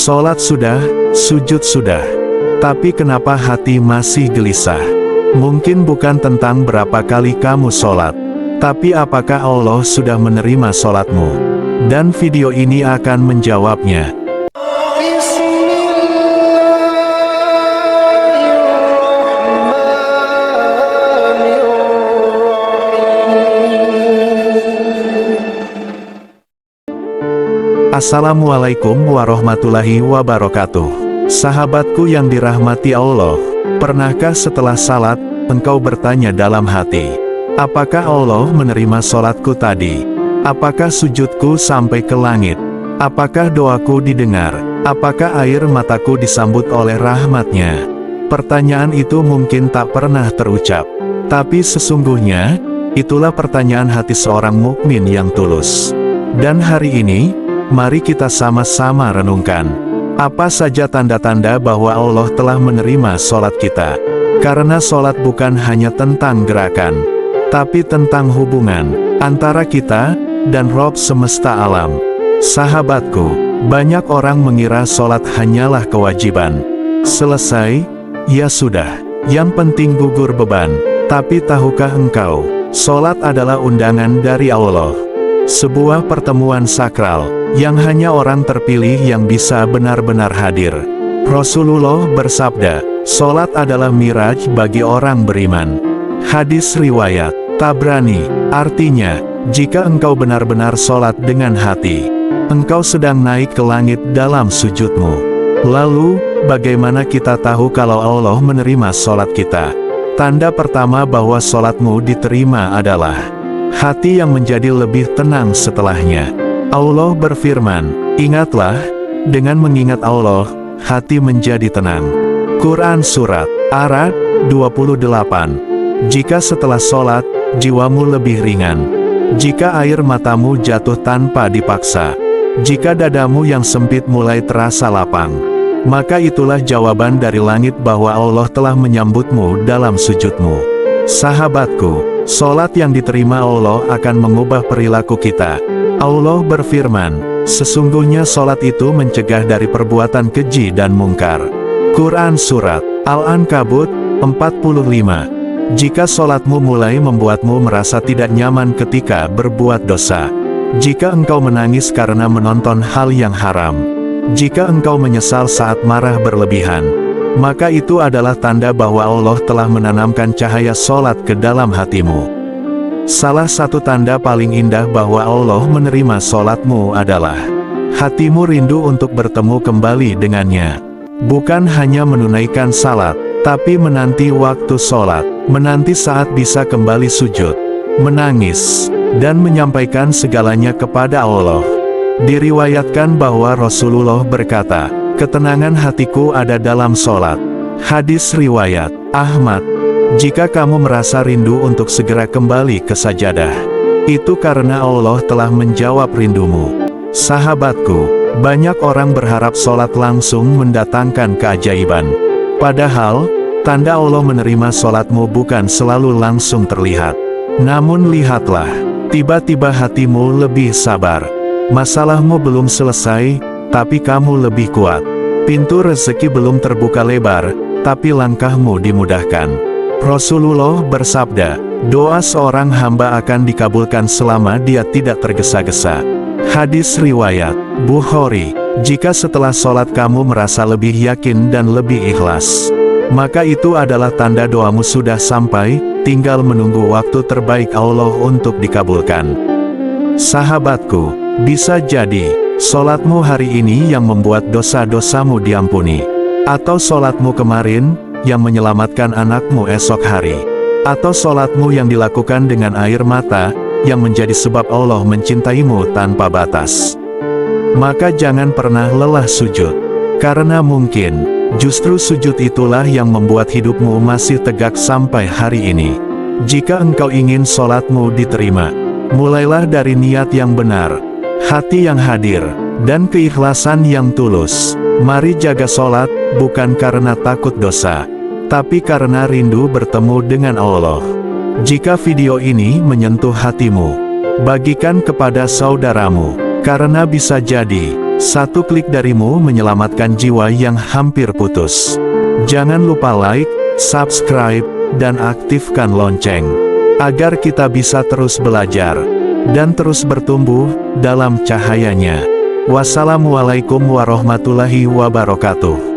Sholat sudah, sujud sudah. Tapi kenapa hati masih gelisah? Mungkin bukan tentang berapa kali kamu sholat, tapi apakah Allah sudah menerima sholatmu? Dan video ini akan menjawabnya. Assalamualaikum warahmatullahi wabarakatuh. Sahabatku yang dirahmati Allah, pernahkah setelah salat, engkau bertanya dalam hati, apakah Allah menerima sholatku tadi? Apakah sujudku sampai ke langit? Apakah doaku didengar? Apakah air mataku disambut oleh rahmatnya? Pertanyaan itu mungkin tak pernah terucap, tapi sesungguhnya, itulah pertanyaan hati seorang mukmin yang tulus. Dan hari ini, mari kita sama-sama renungkan, apa saja tanda-tanda bahwa Allah telah menerima sholat kita. Karena sholat bukan hanya tentang gerakan, tapi tentang hubungan antara kita dan Rob semesta alam. Sahabatku, banyak orang mengira sholat hanyalah kewajiban. Selesai, ya sudah, yang penting gugur beban. Tapi tahukah engkau, sholat adalah undangan dari Allah. Sebuah pertemuan sakral, yang hanya orang terpilih yang bisa benar-benar hadir. Rasulullah bersabda, sholat adalah miraj bagi orang beriman. Hadis riwayat Tabrani, artinya, jika engkau benar-benar sholat dengan hati, engkau sedang naik ke langit dalam sujudmu. Lalu, bagaimana kita tahu kalau Allah menerima sholat kita? Tanda pertama bahwa sholatmu diterima adalah hati yang menjadi lebih tenang setelahnya. Allah berfirman, ingatlah, dengan mengingat Allah, hati menjadi tenang. Quran Surat Ar-Ra'd 28. Jika setelah sholat, jiwamu lebih ringan. Jika air matamu jatuh tanpa dipaksa. Jika dadamu yang sempit mulai terasa lapang. Maka itulah jawaban dari langit bahwa Allah telah menyambutmu dalam sujudmu. Sahabatku, sholat yang diterima Allah akan mengubah perilaku kita. Allah berfirman, sesungguhnya sholat itu mencegah dari perbuatan keji dan mungkar. Quran Surat Al-Ankabut 45. Jika sholatmu mulai membuatmu merasa tidak nyaman ketika berbuat dosa. Jika engkau menangis karena menonton hal yang haram. Jika engkau menyesal saat marah berlebihan. Maka itu adalah tanda bahwa Allah telah menanamkan cahaya sholat ke dalam hatimu. Salah satu tanda paling indah bahwa Allah menerima sholatmu adalah hatimu rindu untuk bertemu kembali dengannya. Bukan hanya menunaikan salat, tapi menanti waktu sholat, menanti saat bisa kembali sujud, menangis, dan menyampaikan segalanya kepada Allah. Diriwayatkan bahwa Rasulullah berkata, ketenangan hatiku ada dalam sholat. Hadis riwayat Ahmad. Jika kamu merasa rindu untuk segera kembali ke sajadah, itu karena Allah telah menjawab rindumu. Sahabatku, banyak orang berharap sholat langsung mendatangkan keajaiban. Padahal, tanda Allah menerima sholatmu bukan selalu langsung terlihat. Namun lihatlah, tiba-tiba hatimu lebih sabar. Masalahmu belum selesai, tapi kamu lebih kuat. Pintu rezeki belum terbuka lebar, tapi langkahmu dimudahkan. Rasulullah bersabda, doa seorang hamba akan dikabulkan selama dia tidak tergesa-gesa. Hadis riwayat Bukhari. Jika setelah sholat kamu merasa lebih yakin dan lebih ikhlas, maka itu adalah tanda doamu sudah sampai, tinggal menunggu waktu terbaik Allah untuk dikabulkan. Sahabatku, bisa jadi, sholatmu hari ini yang membuat dosa-dosamu diampuni. Atau sholatmu kemarin, yang menyelamatkan anakmu esok hari. Atau sholatmu yang dilakukan dengan air mata, yang menjadi sebab Allah mencintaimu tanpa batas. Maka jangan pernah lelah sujud. Karena mungkin, justru sujud itulah yang membuat hidupmu masih tegak sampai hari ini. Jika engkau ingin sholatmu diterima, mulailah dari niat yang benar, hati yang hadir, dan keikhlasan yang tulus. Mari jaga sholat, bukan karena takut dosa, tapi karena rindu bertemu dengan Allah. Jika video ini menyentuh hatimu, bagikan kepada saudaramu, karena bisa jadi, Satu klik darimu menyelamatkan jiwa yang hampir putus. Jangan lupa like, subscribe, dan aktifkan lonceng, agar kita bisa terus belajar dan terus bertumbuh dalam cahayanya. Wassalamualaikum warahmatullahi wabarakatuh.